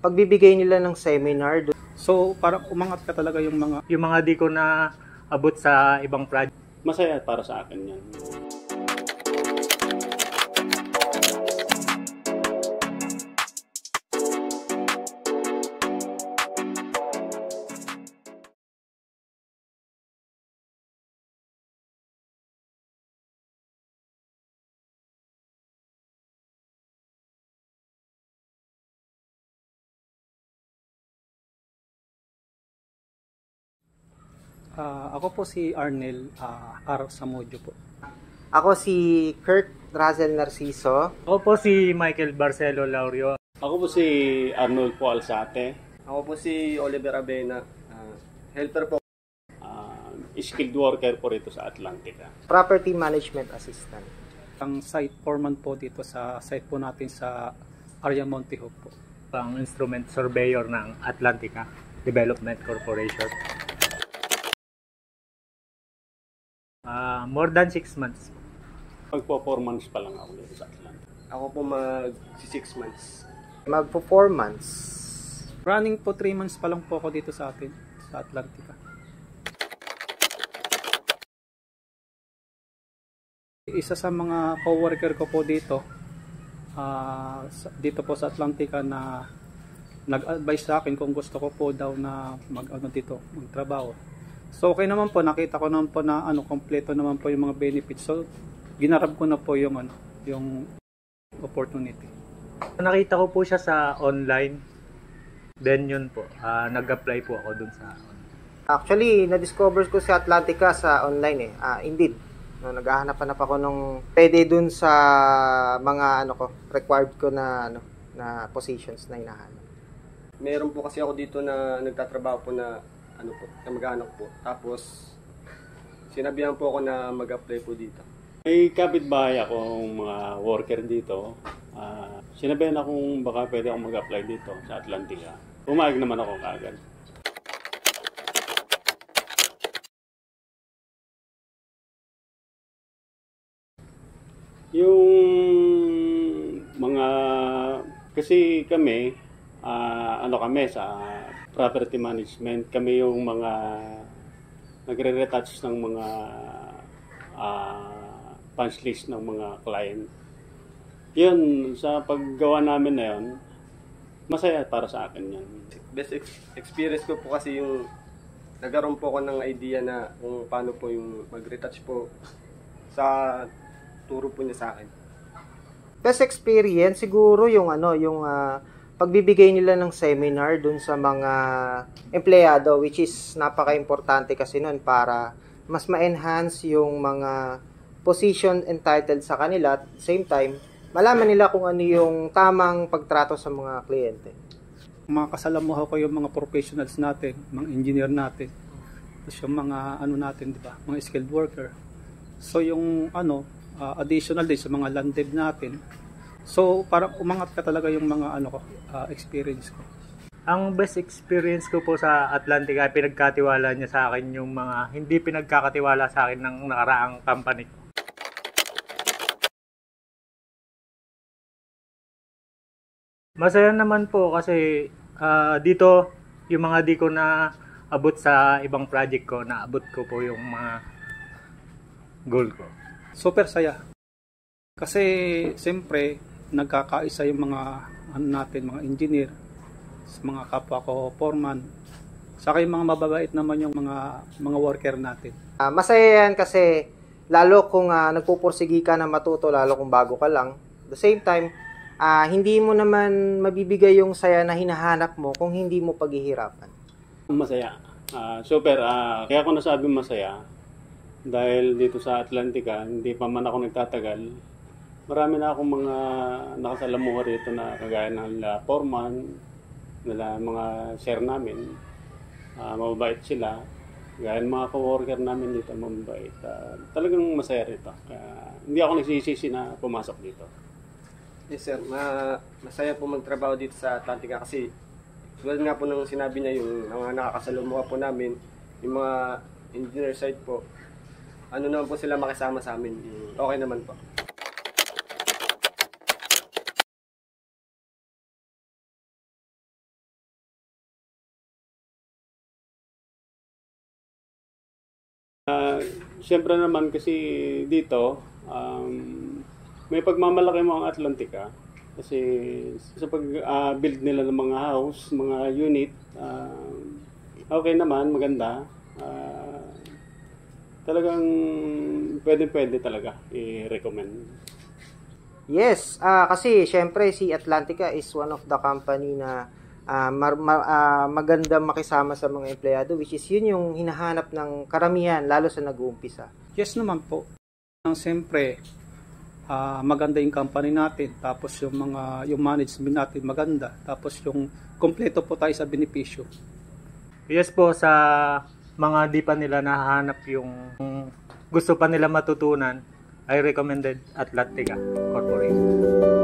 pagbibigay nila ng seminar. So parang umangat ka talaga yung mga di ko na abot sa ibang project. Masaya para sa akin yan. Ako po si Arnel R. Samodio po. Ako si Kurt Razel Narciso. Ako po si Michael Barcelo Laurio. Ako po si Arnold po Alzate. Ako po si Oliver Avena, helper po. Skilled worker po rito sa Atlantica. Property Management Assistant. Ang site foreman po dito sa site po natin sa Area Montijo po. Ang instrument surveyor ng Atlantica Development Corporation. More than 6 months. Magpo 4 months pa lang ako dito sa Atlantica. Ako po mag-6 months. Magpo 4 months. Running po 3 months pa lang po ako dito sa atin, sa Atlantica. Isa sa mga co-worker ko po dito, dito po sa Atlantica na nag-advise sa akin kung gusto ko po daw na magtrabaho. So okay naman po, nakita ko naman po na kompleto naman po yung mga benefits. So ginarab ko na po yung opportunity. Nakita ko po siya sa online. Then yun po, nag-apply po ako dun sa Actually, na-discover ko si Atlantica sa online Indeed. No, naghahanap-hanap ako nung pwede dun sa mga required ko na positions na hinahanap. Meron po kasi ako dito na nagtatrabaho po na mag-anak po. Tapos sinabihan po ako na mag-apply po dito. May kapitbahay akong mga worker dito. Sinabihan akong baka pwede akong mag-apply dito sa Atlantica. Umayag naman ako kaagad. Yung mga, kasi kami, kami sa property management, kami yung mga nagre-retouch ng mga punch list ng mga client. Yun, sa paggawa namin na yun, masaya para sa akin yan. Best experience ko po kasi yung nagkaroon po ako ng idea na kung paano po yung mag-retouch po sa turo po niya sa akin. Best experience siguro yung pagbibigay nila ng seminar dun sa mga empleyado, which is napaka-importante kasi nun para mas ma-enhance yung mga position entitled sa kanila at same time malaman nila kung ano yung tamang pagtrato sa mga kliyente. Mga kasalamuha ko yung mga professionals natin, mga engineer natin, tapos yung mga natin, di ba, mga skilled worker. So yung additional din sa mga land dev natin. So parang umangat ka talaga yung mga experience ko. Ang best experience ko po sa Atlantica, pinagkatiwala niya sa akin yung mga hindi pinagkakatiwala sa akin ng nakaraang company ko. Masaya naman po kasi dito yung mga di ko na abot sa ibang project ko, naabot ko po yung mga goal ko. Super saya. Kasi siyempre nagkakaisa yung mga mga engineer, sa mga kapwa ko foreman, saka yung mga mababait naman yung mga worker natin. Masaya yan kasi lalo kung nagpupursigi ka na matuto, lalo kung bago ka lang. At the same time, hindi mo naman mabibigay yung saya na hinahanap mo kung hindi mo paghihirapan. Masaya. Super. Kaya ako nasabi masaya dahil dito sa Atlantica, hindi pa man ako nagtatagal. Marami na akong mga nakasalamuha rito na kagaya ng foreman, nila mga share namin. Mababait sila. Gaya ng mga co-worker namin dito, mababait. Talagang masaya rito. Kaya hindi ako nagsisisi na pumasok dito. Yes sir, masaya po magtrabaho dito sa Atlantica kasi tulad nga po ng sinabi niya yung mga nakakasalumuha po namin, yung mga engineer side po, naman po sila makisama sa amin. Okay naman po. Siyempre naman kasi dito, may pagmamalaki mo ang Atlantica kasi sa pag-build nila ng mga house, mga unit, okay naman, maganda. Talagang pwede talaga i-recommend. Yes, kasi syempre si Atlantica is one of the company na maganda makisama sa mga empleyado, which is yun yung hinahanap ng karamihan lalo sa nag-uumpisa. Yes naman po. Siyempre, maganda yung company natin, tapos yung management natin maganda, tapos yung kompleto po tayo sa benepisyo. Yes po, sa mga di pa nila nahahanap yung gusto pa nila matutunan, I recommended Atlantica Corporation.